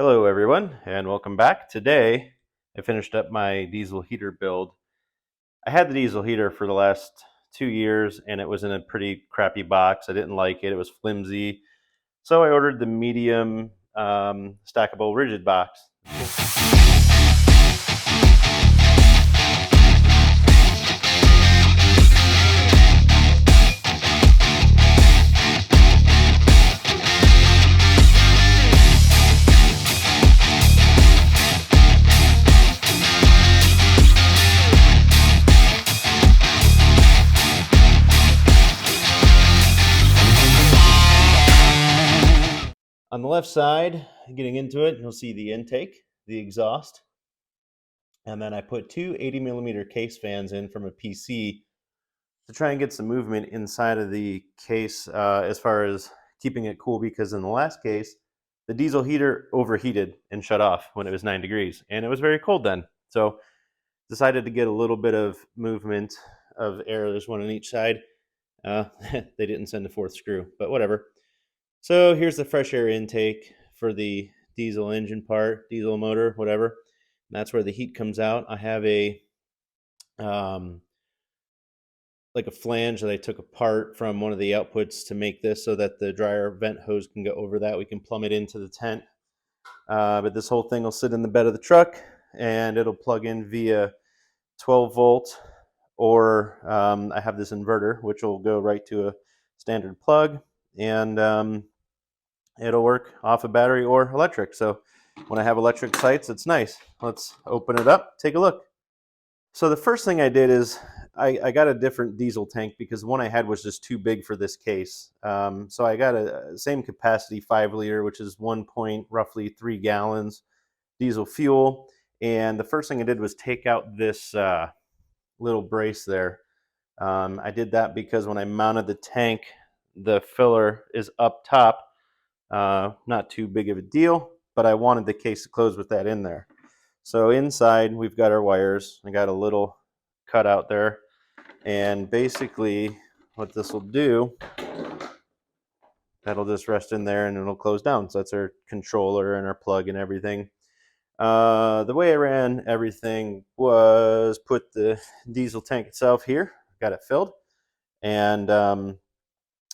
Hello everyone and welcome back. Today I finished up my diesel heater build. I had the diesel heater for the last 2 years and it was in a pretty crappy box. I didn't like it. It was flimsy. So I ordered the medium stackable rigid box. On the left side, getting into it, you'll see the intake, the exhaust, and then I put two 80mm case fans in from a PC to try and get some movement inside of the case as far as keeping it cool, because in the last case, the diesel heater overheated and shut off when it was 9 degrees, and it was very cold then. So decided to get a little bit of movement of air. There's one on each side. They didn't send a fourth screw, but whatever. So here's the fresh air intake for the diesel engine part, diesel motor, whatever. And that's where the heat comes out. I have a like a flange that I took apart from one of the outputs to make this so that the dryer vent hose can go over that. We can plumb it into the tent. But this whole thing will sit in the bed of the truck and it'll plug in via 12 volt, or I have this inverter which will go right to a standard plug, and it'll work off a battery or electric. So when I have electric sites, it's nice. Let's open it up, take a look. So the first thing I did is I got a different diesel tank because the one I had was just too big for this case. So I got a same capacity 5-liter, which is roughly 3 gallons diesel fuel. And the first thing I did was take out this little brace there. I did that because when I mounted the tank, the filler is up top. Not too big of a deal, but I wanted the case to close with that in there. So inside we've got our wires. I got a little cutout there, and basically what this will do, that'll just rest in there and it'll close down. So that's our controller and our plug and everything. The way I ran everything was put the diesel tank itself here, got it filled, and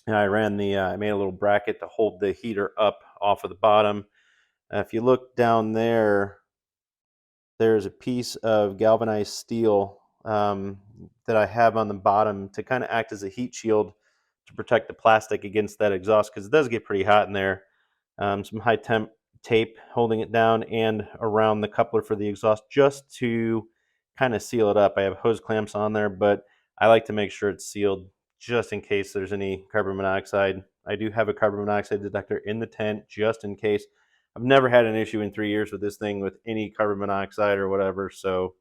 I ran I made a little bracket to hold the heater up off of the bottom. If you look down there, there's a piece of galvanized steel that I have on the bottom to kind of act as a heat shield to protect the plastic against that exhaust, because it does get pretty hot in there. Some high temp tape holding it down and around the coupler for the exhaust, just to kind of seal it up. I have hose clamps on there, but I like to make sure it's sealed just in case there's any carbon monoxide. I do have a carbon monoxide detector in the tent just in case. I've never had an issue in 3 years with this thing with any carbon monoxide or whatever. So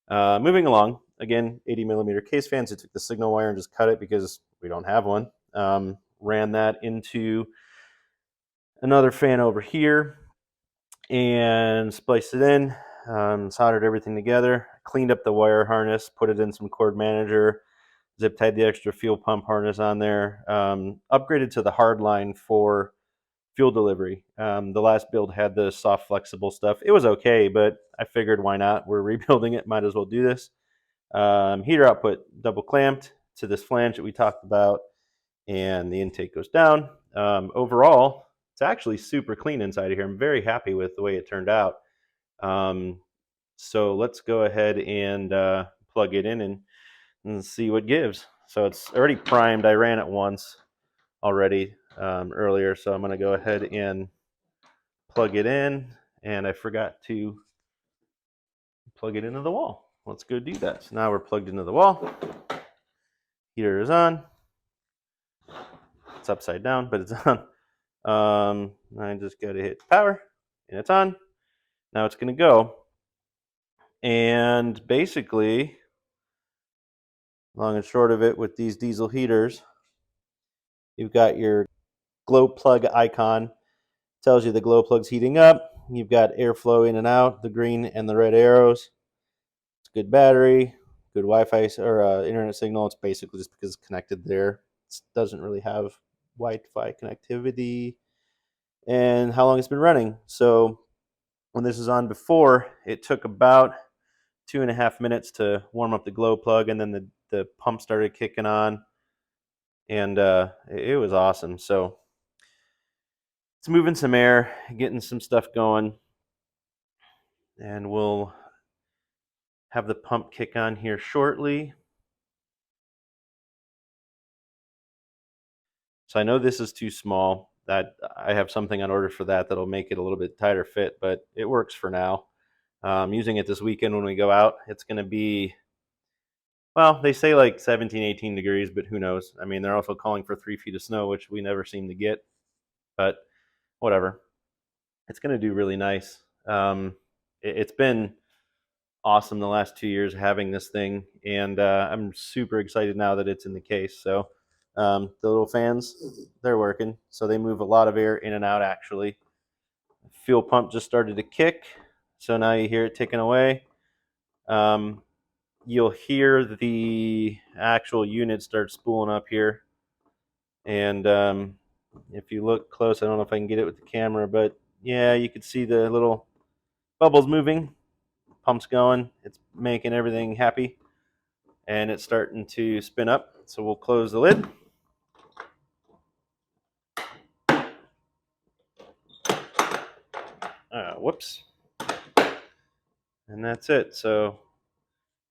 moving along, again, 80mm case fans. I took the signal wire and just cut it because we don't have one. Ran that into another fan over here and spliced it in, soldered everything together, cleaned up the wire harness, put it in some cord manager, zip tied the extra fuel pump harness on there, upgraded to the hard line for fuel delivery. The last build had the soft flexible stuff. It was okay, but I figured why not? We're rebuilding it, might as well do this. Heater output double clamped to this flange that we talked about, and the intake goes down. Overall, it's actually super clean inside of here. I'm very happy with the way it turned out. So let's go ahead and plug it in and see what gives. So it's already primed. I ran it once already earlier, so I'm going to go ahead and plug it in, and I forgot to plug it into the wall. Let's go do that. So now we're plugged into the wall. Heater is on. It's upside down, but it's on. I just got to hit power, and it's on. Now it's going to go. And basically, long and short of it, with these diesel heaters, you've got your glow plug icon. Tells you the glow plug's heating up. You've got airflow in and out, the green and the red arrows. It's good battery, good Wi-Fi or internet signal. It's basically just because it's connected there. It doesn't really have Wi-Fi connectivity. And how long it's been running. So when this was on before, it took about 2.5 minutes to warm up the glow plug, and then the pump started kicking on, and it was awesome. So it's moving some air, getting some stuff going, and we'll have the pump kick on here shortly. So I know this is too small. That I have something on order for that that'll make it a little bit tighter fit, but it works for now. Using it this weekend when we go out. It's going to be, well, they say like 17, 18 degrees, but who knows? I mean, they're also calling for 3 feet of snow, which we never seem to get, but whatever. It's going to do really nice. It's been awesome the last 2 years having this thing, and I'm super excited now that it's in the case. So the little fans, they're working, so they move a lot of air in and out. Actually, fuel pump just started to kick, so now you hear it ticking away. You'll hear the actual unit start spooling up here, and if you look close, I don't know if I can get it with the camera, but yeah, you can see the little bubbles moving. Pump's going, it's making everything happy, and it's starting to spin up. So we'll close the lid. Whoops. And that's it. So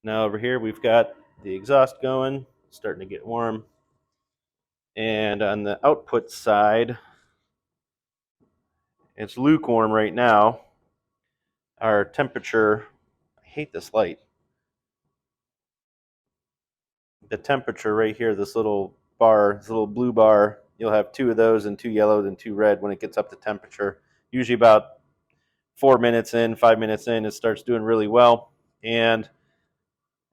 now over here we've got the exhaust going, starting to get warm. And on the output side, it's lukewarm right now. Our temperature, I hate this light. The temperature right here, this little bar, this little blue bar, you'll have 2 of those and 2 yellows and 2 red when it gets up to temperature. Usually about 4 minutes in, 5 minutes in, it starts doing really well, and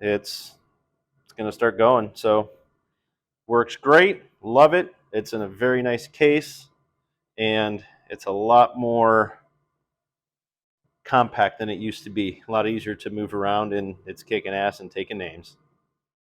it's going to start going. So works great, love it. It's in a very nice case, and it's a lot more compact than it used to be. A lot easier to move around, and it's kicking ass and taking names.